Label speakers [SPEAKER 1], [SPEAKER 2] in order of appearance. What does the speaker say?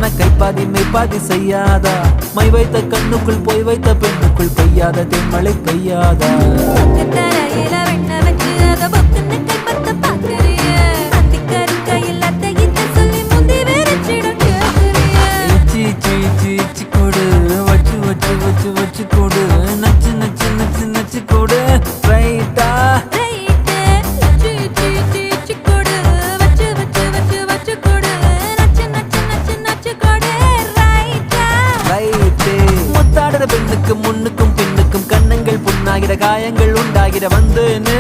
[SPEAKER 1] சொன்ன கைப்பாதி மெய்ப்பாதி செய்யாதா மை வைத்த கண்ணுக்குள் போய் வைத்த பெண்ணுக்குள் பெய்யாத தென்மழை பெய்யாதா கொடு வச்சு வச்சு வச்சு வச்சு கொடு நச்சு நச்சு நச்சு நச்சு கொடு ரைட்டா முத்தாடுற பெண்ணுக்கும் முன்னுக்கும் பின்னுக்கும் கண்ணங்கள் புண்ணாகிற காயங்கள் உண்டாகிற வந்தேனே